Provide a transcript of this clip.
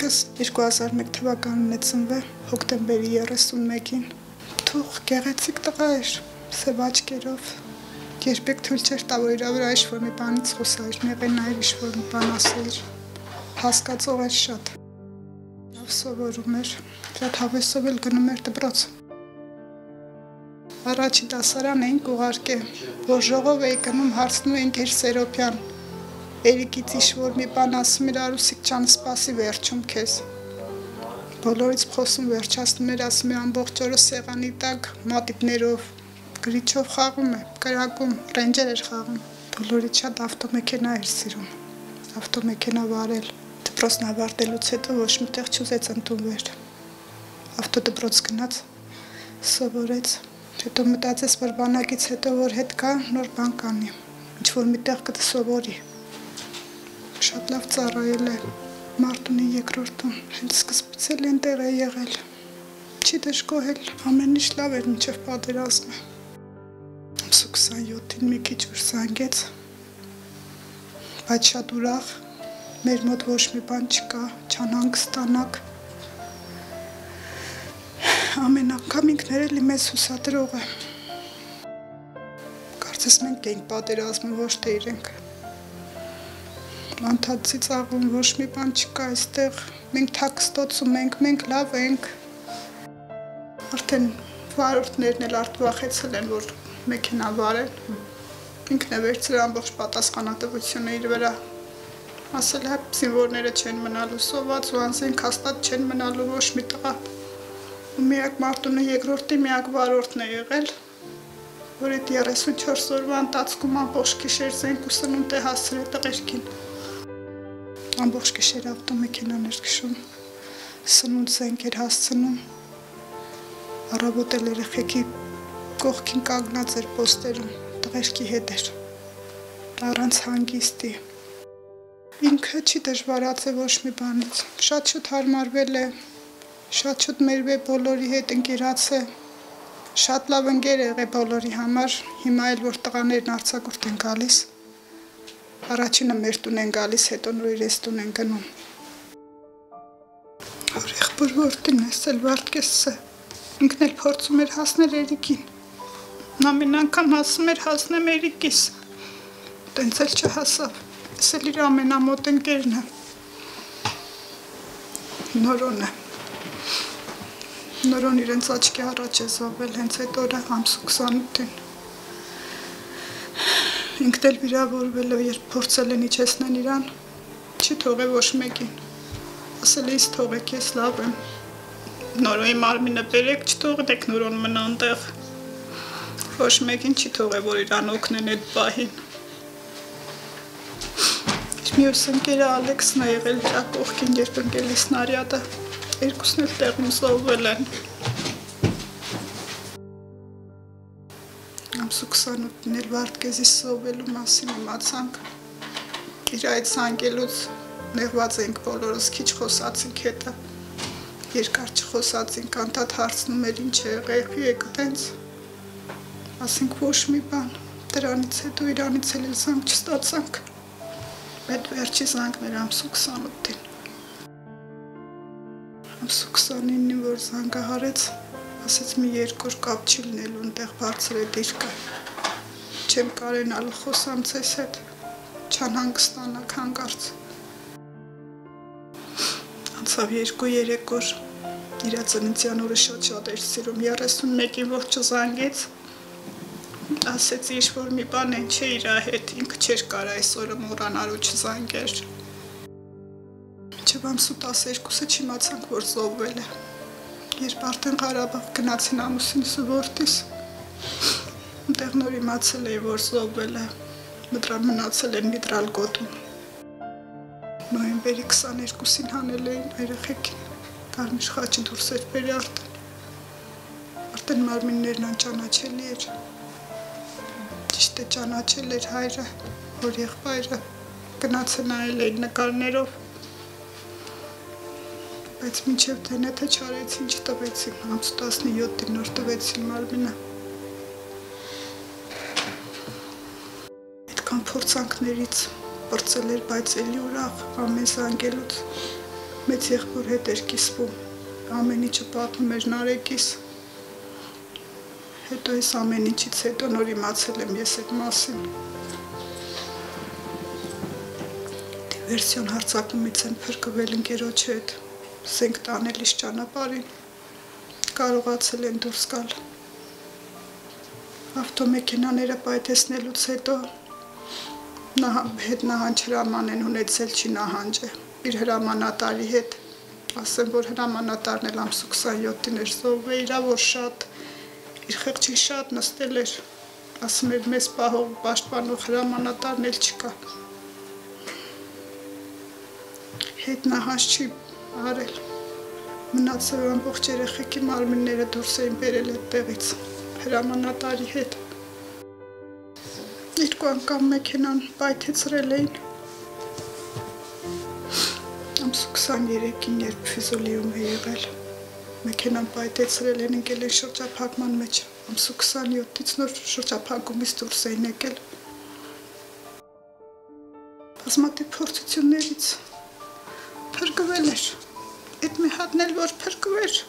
Հայրիկս 2001 թվականին է ծնվել, հոկտեմբերի 31-ին։ Թող գեղեցիկ տղա էր, սև աչքերով։ Երբեք թույլ չէր տա, որ իր վրա ինչ-որ մի բանից խոսայր, նեղենայր ինչ-որ մի բան ասեիր։ Հասկացող էր շատ։ Լավ սովորում էր, շատ հավեսով էլ գնում էր դպրոց։ Առաջին դասարան էինք ուղարկել, որ ժողով էի գնում, հարցնում էինք էր Սերոբյան։ Երիկից ինչ-որ մի բան ասում էր, Արուսիկ ջան, սպասի վերջում քեզ։ Բոլորից խոսում վերջացնում էր, ասում էր ամբողջ օրը սեղանի տակ մատիտներով, գրիչով խաղում է, կրակում, ռենջեր էր խաղում։ Բոլորից շատ ավտոմեքենա էր սիրում, ավտոմեքենա վարել։ Դպրոցն ավարտելուց հետո ոչ միտեղ չուզեց ընդունվել։ Ավտոդպրոց գնաց, սովորեց։ Հետո մտածեց, որ բանակից հետո որ հետ գա, նոր բան կանի, ինչ-որ միտեղ կտսովորի։ Շատ լավ ծառայել է, Մարտունի երկրորդում, հենց սկզբից էլ այնտեղ է եղել, չի դժգոհել, ամեն ինչ լավ էր մինչև պատերազմը։ 27-ին մի քիչ որ զանգեց, բայց շատ ուրախ, մեր մոտ ոչ մի բան չկա, չանհանգստանաք։ Ամեն անգամ ինքներ էլի մեզ հուսադրող է։ Կարծես մենք էինք պատերազմում, ոչ թե իրենք։ Անդադցի ծաղում ոչ մի բան չկա այստեղ, մենք թաքստոցում ենք, մենք լավ ենք։ Արդեն վարորդներն էլ արտվախեցել են, որ մեքենա վարեն։ Ինքն է վերցրել ամբողջ պատասխանատվությունը իր վրա։ Ասել է, զինվորները չեն մնալու սոված ու անձենք հաստատ չեն մնալու ոչ մի տղա։ Միակ Մարտունի երկրորդի միակ վարորդն է եղել, որ այդ 34 օրվա ընթացքում ամբողջ գիշեր զենք ու սնունդ է հասցրել տղերքին։ Ամբողջ գիշեր ավտոմեքենան էր քշում, սնունդ զենք էր հասցնում, առավոտ էլ երեխեքի կողքին կանգնած էր պոստերում, տղերքի հետ էր, առանց հանգիստի։ Ինքը չի դժվարացել ոչ մի բանից, շատ շուտ հարմարվել է, շատ շուտ մեր բոլորի հետ ընկերացել, շատ լավ ընկեր է եղել բոլորի համար, հիմա էլ որ տղաներն արձակուրդ են գալիս, առաջինը մեր տուն են գալիս, հետո նոր իրենց տուն են գնում։ Որ եղբոր որդին ես էլ Վարդգեսը, ինքն էլ փորձում էր հասնել Երիկին, ամեն անգամ ասում էր հասնեմ Երիկիս, տենց էլ չհասավ, ես էլ իր ամենամոտ ընկերն է, Նորոն է։ Նորոն իրենց աչքի առաջ է զոհվել հենց այդ օրը ամսու 28-ին։ Ինքն էլ վիրավորվելով, երբ փորձել են իջեցնել իրան, չի թողել ոչ մեկին։ Ասել է, իսկ թողեք, ես լավ եմ։ Նորոյի մարմինը բերեք, չթողնեք Նորոն մնա այնտեղ։ Ոչ մեկին չի թողել, որ իրան օգնեն այդ պահին։ Մյուս ընկերը Ալեքսն է եղել դրա կողքին, երբ ընկել է սնարյադը։ Երկուսն էլ տեղում զոհվել են։ Ամսու 28-ին էլ Վարդգեսի զոհվելու մասին իմացանք։ Իր այդ զանգելուց նեղված էինք բոլորս, քիչ խոսացինք հետը։ Երկար չխոսացինք, անդադ հարցնում էր ինչ է եղել, եք տենց։ Ասենք ոչ մի բան, դրանից հետո իրանից էլ զանգ չստացանք։ Այդ վերջի զանգն էր ամսու 28-ին։ Ամսու 29-ին, որ զանգը հարեց, ասեց մի երկու կապ չի լինելու, ընդեղ բարձր է դիրքը։ Չեմ կարենալու խոսամ ձեզ հետ, չանհանգստանաք հանկարծ։ Անցավ 2-3 օր, իր ծննդյան օրը շատ էր սիրում, 31-ին որ չզանգեց, ասեց ինչ-որ մի բան են չէ իր հետ, ինքը չէր կար այս օրը մոռանալ ու չզանգեր։ Մինչև ամսու 12-ը չիմացանք, որ զոհվել է։ Երբ արդեն Ղարաբաղ գնացին ամուսինս ու որդիս, այնտեղ նոր իմացել էի, որ զոհվել է, մնացել են Միտրալ գոտում։ Նոյեմբերի 22-ին հանել էին երեխեքին, Կարմիր խաչը դուրս էր բերի արդեն մարմիններն անճանաչելի էր։ Ճիշտ է ճանաչել էր հայրը, որ եղբայրը գնացել նայել էին նկարներով, բայց մինչև դենեթը չարեցին, չտվեցին, ամսու 17-ին նոր տվեցին մարմինը։ Այդքան փորձանքներից պրծել էր, բայց էլի ուրախ, ամեն զանգելուց, մեծ եղբոր հետ էր կիսվում, ամեն ինչը պատմում էր Նարեկիս։ Հետո այս ամեն ինչից հետո նոր իմացել եմ ես այդ մասին։ Դիվերսիոն հարձակումից են փրկվել ընկերոջ հետ, զենք տանելիս ճանապարհին, կարողացել են դուրս գալ։ Ավտոմեքենաները պայթեցնելուց հետո հետ նահանջ հրաման են ունեցել, չի նահանջը, իր հրամանատարի հետ, ասեմ, որ հրամանատարն էլ ամսու 27-ին էր զոհվել, իրա որ շատ, իր խեղճին շատ նստել էր, ասում էր մեզ պահող պաշտպանող հրամանատարն էլ չկա։ Հետ նահանջ չի արել, մնացել ամբողջ երեխեքի մարմինները դուրս էին բերել այդտեղից, հրամանատարի հետ։ Երկու անգամ մեքենան պայթեցրել էին, ամսու 23-ին երբ Ֆյուզուլիում է եղել, մեքենան պայթեցրել են ընկել են շրջափակման մեջ, ամսու 27-ից նոր շրջափակումից դուրս էին եկել։ Բազմաթիվ փորձություններից փրկվել էր, այդ մի հատն էլ որ փրկվեր,